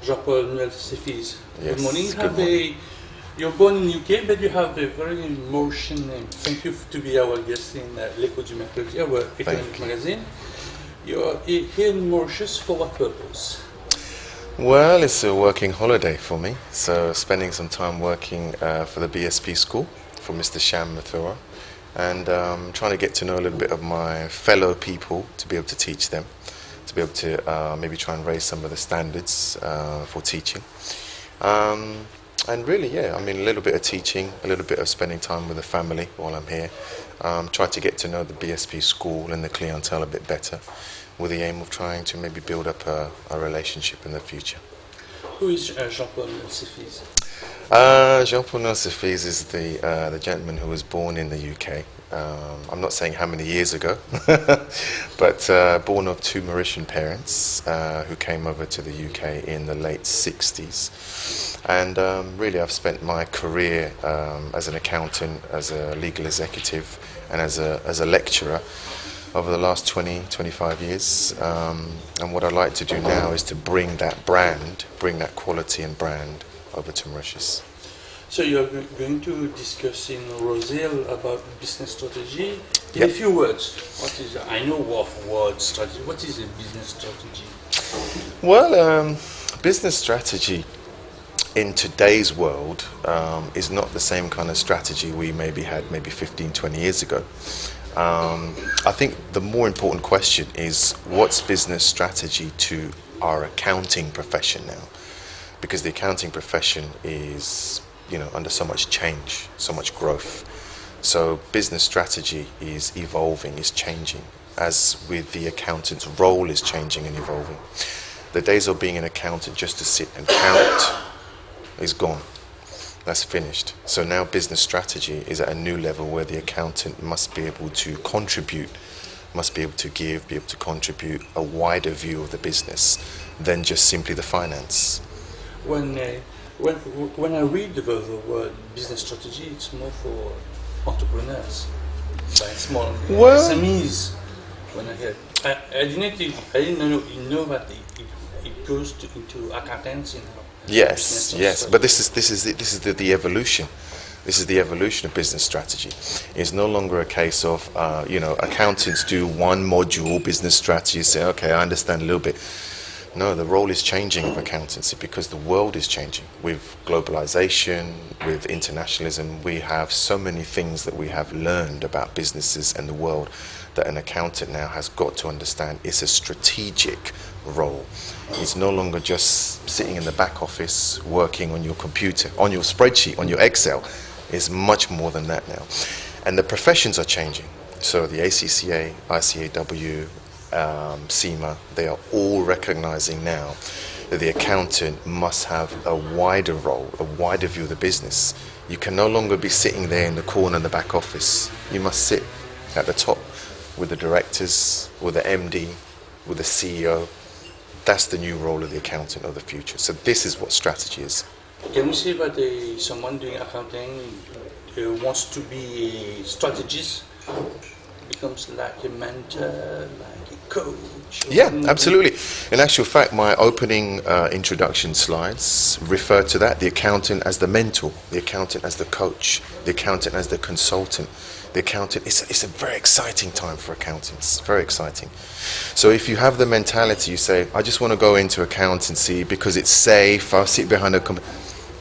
Jean-Paul Noel-Cephise. Yes, Good morning. good morning. You're born in UK, but you have a very Mauritian name. Thank you to be our guest in L'Écho du Mercredi, our economic magazine. You're here in Mauritius for what purpose? Well, it's a working holiday for me, so spending some time working for the BSP school for Mr. Sham Mathura, and trying to get to know a little bit of my fellow people to be able to teach them, to be able to maybe try and raise some of the standards for teaching. And really, yeah, I mean, a little bit of teaching, a little bit of spending time with the family while I'm here. Try to get to know the BSP school and the clientele a bit better, with the aim of trying to maybe build up a relationship in the future. Who is Jean-Paul Noel-Cephise? Jean-Paul Noel-Cephise is the gentleman who was born in the UK. I'm not saying how many years ago, but born of two Mauritian parents who came over to the UK in the late 60s. And really I've spent my career as an accountant, as a legal executive, and as a lecturer over the last 25 years. And what I'd like to do now is to bring that brand, bring that quality and brand over to Mauritius. So you're going to discuss in Roselle about business strategy. In Yep. a few words, what is, I know of word strategy, what is a business strategy? Well, business strategy in today's world is not the same kind of strategy we maybe had 15, 20 years ago. I think the more important question is, what's business strategy to our accounting profession now? Because the accounting profession is, under so much change, so much growth. So business strategy is evolving, is changing, as with the accountant's role is changing and evolving. The days of being an accountant just to sit and count is gone. That's finished. So now business strategy is at a new level where the accountant must be able to contribute, must be able to give, be able to contribute a wider view of the business than just simply the finance. When I read the word business strategy, it's more for entrepreneurs, by small SMEs. When I hear, I didn't know that it goes into accountants. Yes, but this is the evolution. This is the evolution of business strategy. It's no longer a case of accountants do one module business strategy, say, okay, I understand a little bit. No, the role is changing of accountancy because the world is changing. With globalization, with internationalism, we have so many things that we have learned about businesses and the world that an accountant now has got to understand. It's a strategic role. It's no longer just sitting in the back office working on your computer, on your spreadsheet, on your Excel. It's much more than that now. And the professions are changing. So the ACCA, ICAW, CIMA, they are all recognizing now that the accountant must have a wider role, a wider view of the business. You can no longer be sitting there in the corner in the back office. You must sit at the top with the directors, with the MD, with the CEO. That's the new role of the accountant of the future. So this is what strategy is. Can we say that someone doing accounting wants to be a strategist, becomes like a mentor, like a coach? Yeah, absolutely. In actual fact, my opening introduction slides refer to that: the accountant as the mentor, the accountant as the coach, the accountant as the consultant. The accountant, it's a very exciting time for accountants, very exciting. So if you have the mentality, you say, I just want to go into accountancy because it's safe, I'll sit behind a computer.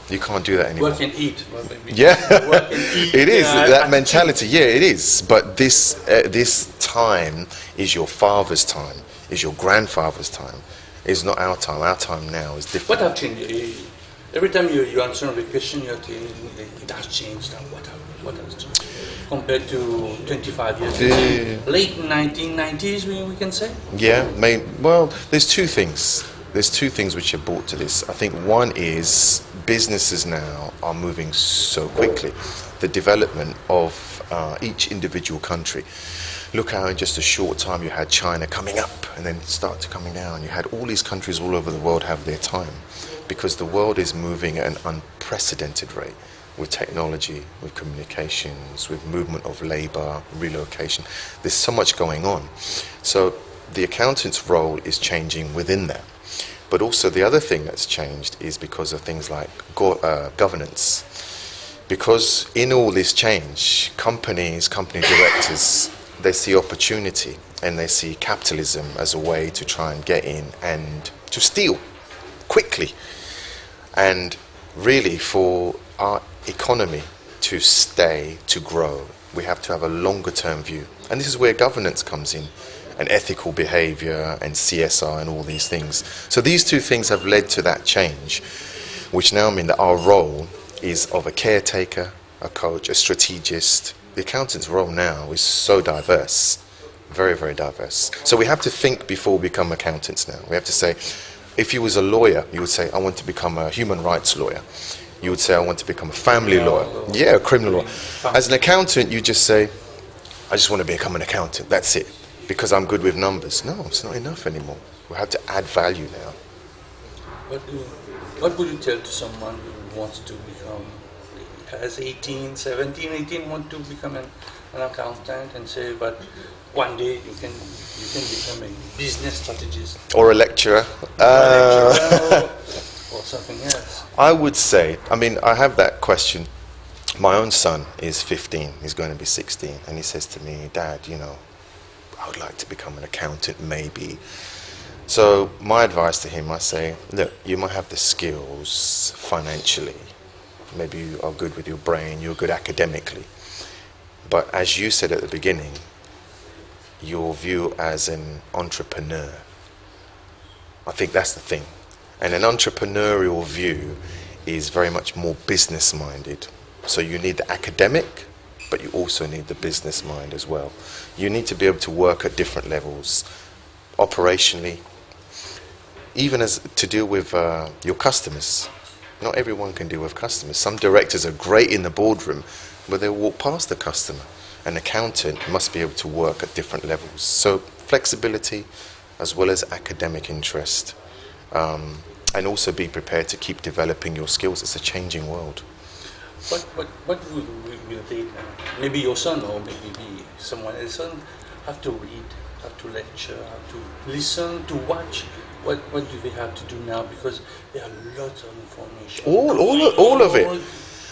You can't do that anymore. Work and eat. Yeah, Work and eat. it is, that mentality, yeah, it is. But this time is your father's time, is your grandfather's time. It's not our time. Our time now is different. What have changed? Every time you answer the question, you're saying it has changed. What has changed compared to 25 years ago? Late 1990s, we can say? Yeah, well, there's two things. There's two things which are brought to this. I think one is businesses now are moving so quickly. The development of each individual country. Look how in just a short time you had China coming up and then start to coming down. You had all these countries all over the world have their time, because the world is moving at an unprecedented rate with technology, with communications, with movement of labor, relocation. There's so much going on. So the accountant's role is changing within that. But also the other thing that's changed is because of things like governance. Because in all this change, company directors, they see opportunity and they see capitalism as a way to try and get in and to steal quickly. And really, for our economy to stay, to grow, we have to have a longer term view. And this is where governance comes in, and ethical behavior and CSR and all these things. So these two things have led to that change, which now mean that our role is of a caretaker, a coach, a strategist. The accountant's role now is so diverse, very, very diverse. So we have to think before we become accountants now. We have to say, if you was a lawyer, you would say, I want to become a human rights lawyer. You would say, I want to become a family lawyer. Yeah, a criminal lawyer. As an accountant, you just say, I just want to become an accountant. That's it. Because I'm good with numbers. No, it's not enough anymore. We have to add value now. What would you tell to someone who wants to become, has 18, 17, 18, want to become an accountant and say, but one day you can become a business strategist? Or a lecturer. Or something else. I would say, I have that question. My own son is 15, he's going to be 16, and he says to me, Dad, I would like to become an accountant, maybe. So my advice to him, I say, look, you might have the skills financially. Maybe you are good with your brain, you're good academically. But as you said at the beginning, your view as an entrepreneur, I think that's the thing. And an entrepreneurial view is very much more business-minded. So you need the academic, but you also need the business mind as well. You need to be able to work at different levels, operationally, even as to deal with your customers. Not everyone can deal with customers. Some directors are great in the boardroom, but they walk past the customer. An accountant must be able to work at different levels. So flexibility as well as academic interest. And also be prepared to keep developing your skills. It's a changing world. What will they, maybe your son or maybe someone else have to read, have to lecture, have to listen, to watch? What do they have to do now? Because there are lots of information.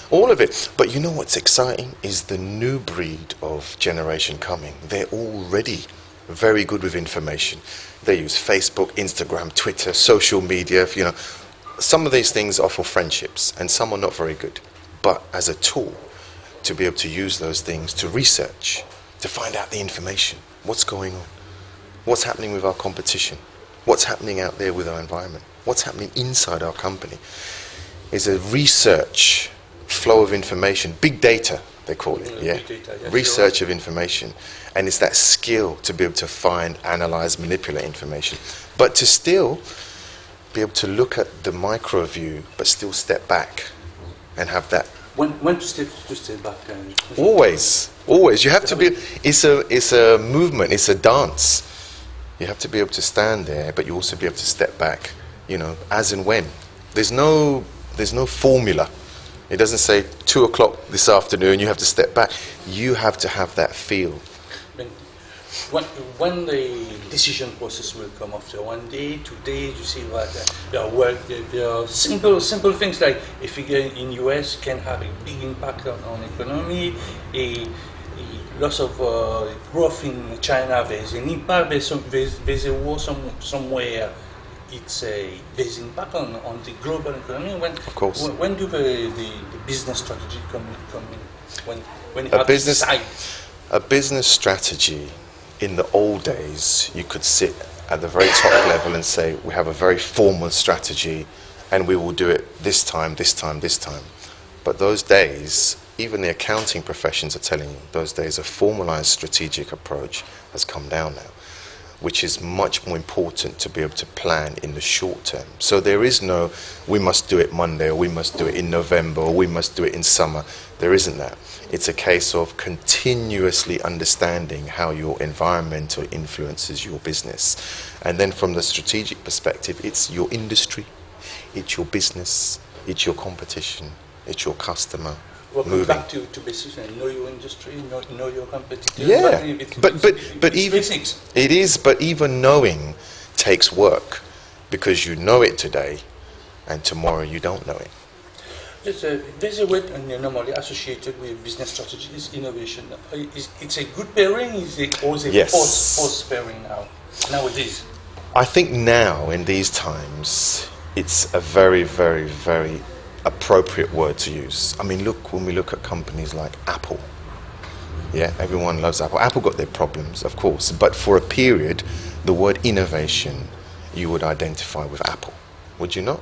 All of it. But you know what's exciting is the new breed of generation coming. They're already very good with information. They use Facebook, Instagram, Twitter, social media. Some of these things are for friendships, and some are not very good. But as a tool, to be able to use those things to research, to find out the information, what's going on, what's happening with our competition, what's happening out there with our environment, what's happening inside our company, is a research flow of information, big data they call it, yeah, data, yes, research of information, and it's that skill to be able to find, analyze, manipulate information, but to still be able to look at the micro view, but still step back and have that. When to step back? Always. You have to be. It's a movement. It's a dance. You have to be able to stand there, but you also be able to step back. As and when. There's no formula. It doesn't say 2 o'clock this afternoon. You have to step back. You have to have that feel. When the decision process will come after 1 day, 2 days, you see what there are simple things like a figure in US can have a big impact on economy. A loss of growth in China, there's an impact. There's a war somewhere. There's impact on the global economy. Of course. When do the business strategy come in? When you a have business to decide? A business strategy. In the old days, you could sit at the very top level and say, we have a very formal strategy and we will do it this time. But those days, even the accounting professions are telling you, those days a formalized strategic approach has come down now, which is much more important to be able to plan in the short term. So there is no, we must do it Monday, or we must do it in November, or we must do it in summer. There isn't that. It's a case of continuously understanding how your environment influences your business. And then from the strategic perspective, it's your industry, it's your business, it's your competition, it's your customer. Welcome back to basics and know your industry, know your competitors. Yeah, but even basics. It is, but even knowing takes work. because you know it today, and tomorrow you don't know it. There's a word normally associated with business strategy is innovation. It's a good pairing, or is it Yes. post pairing nowadays? I think now, in these times, it's a very, very, very appropriate word to use. I mean, look, when we look at companies like Apple, yeah, everyone loves Apple. Apple got their problems, of course, but for a period, the word innovation, you would identify with Apple, would you not?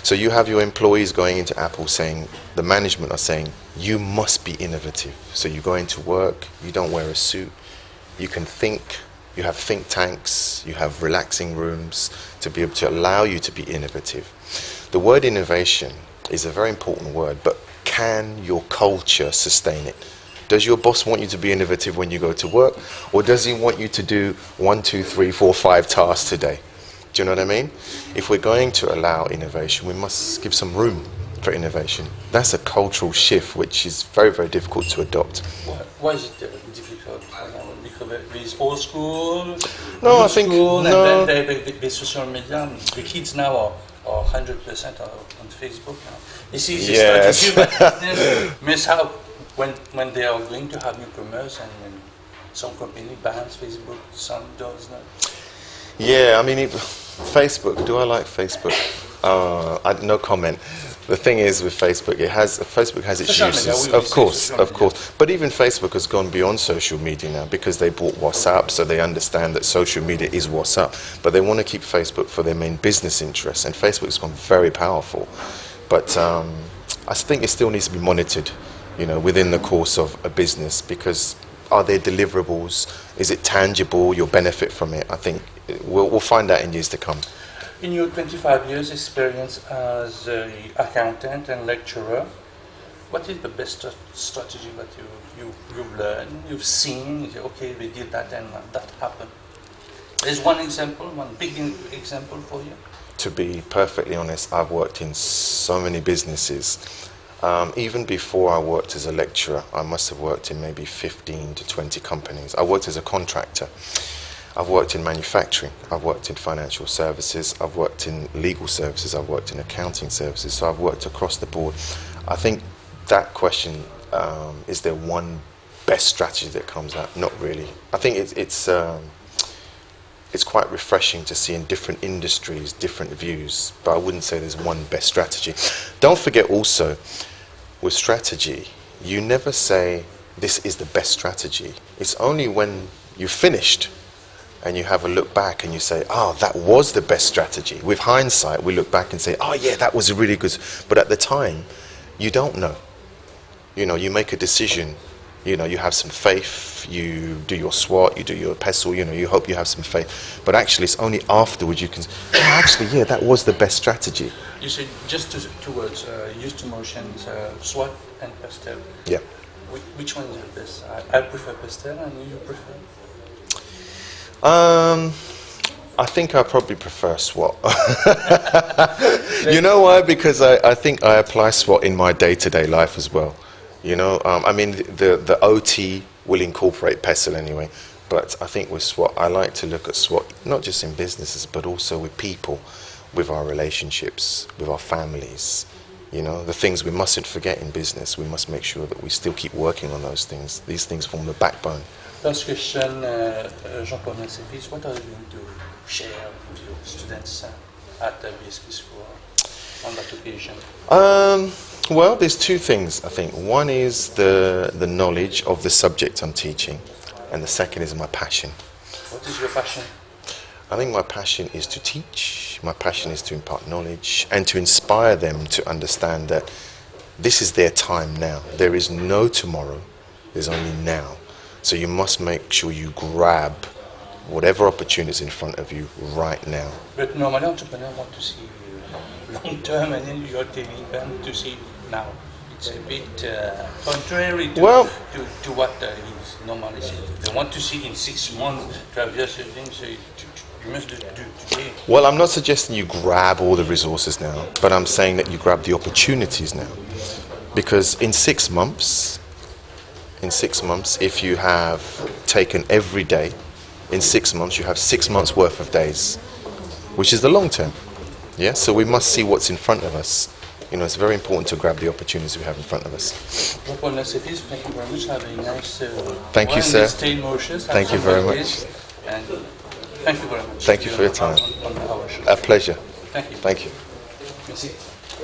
So you have your employees going into Apple saying, the management are saying, you must be innovative. So you go into work, you don't wear a suit, you can think, you have think tanks, you have relaxing rooms to be able to allow you to be innovative. The word innovation is a very important word, but can your culture sustain it? Does your boss want you to be innovative when you go to work, or does he want you to do 1, 2, 3, 4, 5 tasks today? Do you know what I mean? If we're going to allow innovation, we must give some room for innovation. That's a cultural shift which is very, very difficult to adopt. Why is it difficult? Because it's old school, No, new I think school, no. And then the social media. The kids now are 100% on Facebook now. It's easy Yes. strategy, but miss out when they are going to have newcomers, and when some company bans Facebook, some does not. Yeah, I mean, Facebook. Do I like Facebook? No comment. The thing is with Facebook, Facebook has its Social media, uses, we will of say course, social of media. course. But even Facebook has gone beyond social media now because they bought WhatsApp, so they understand that social media is WhatsApp. But they want to keep Facebook for their main business interests, and Facebook's gone very powerful. But I think it still needs to be monitored, within the course of a business, because are there deliverables? Is it tangible? You'll benefit from it. I think we'll find out in years to come. In your 25 years experience as an accountant and lecturer, what is the best strategy that you've learned, you've seen? You say, okay, we did that and that happened. There's one big example for you? To be perfectly honest, I've worked in so many businesses. Even before I worked as a lecturer, I must have worked in maybe 15 to 20 companies. I worked as a contractor. I've worked in manufacturing, I've worked in financial services, I've worked in legal services, I've worked in accounting services, so I've worked across the board. I think that question, is there one best strategy that comes out? Not really. I think it's quite refreshing to see in different industries, different views, but I wouldn't say there's one best strategy. Don't forget also, with strategy, you never say this is the best strategy. It's only when you've finished and you have a look back and you say, that was the best strategy. With hindsight, we look back and say, yeah, that was really good. But at the time, you don't know. You make a decision, you have some faith, you do your SWOT, you do your PESTLE, you hope you have some faith. But actually, it's only afterwards you can say, that was the best strategy. You said just two words, use two motions, SWOT and PESTLE. Yeah. Which one is the best? I prefer PESTLE, and you prefer? I think I probably prefer SWOT. You know why? Because I think I apply SWOT in my day-to-day life as well. I mean, the OT will incorporate PESTLE anyway, but I think with SWOT, I like to look at SWOT not just in businesses, but also with people, with our relationships, with our families. The things we mustn't forget in business, we must make sure that we still keep working on those things. These things form the backbone. Last question, Jean-Paul Noel-Cephise, what are you going to share with your students at the BSP School on that occasion? Well, there's two things, I think. One is the knowledge of the subject I'm teaching, and the second is my passion. What is your passion? I think my passion is to teach, my passion is to impart knowledge, and to inspire them to understand that this is their time now. There is no tomorrow, there's only now. So you must make sure you grab whatever opportunity is in front of you right now. But normally entrepreneurs want to see long term, and then you're telling them to see now. It's a bit contrary to what is normally said. They want to see in 6 months, 12 years, so you must do today. Well, I'm not suggesting you grab all the resources now, but I'm saying that you grab the opportunities now. Because in 6 months, if you have taken every day, in 6 months, you have 6 months worth of days. which is the long term. Yeah, so we must see what's in front of us. You know, it's very important to grab the opportunities we have in front of us. Noel-Cephise, thank you very much. Have a nice thank you, sir. Stay Mauritius. Thank you very much. And thank you very much. Thank you for your time. On our show. A pleasure. Thank you. Thank you. Merci.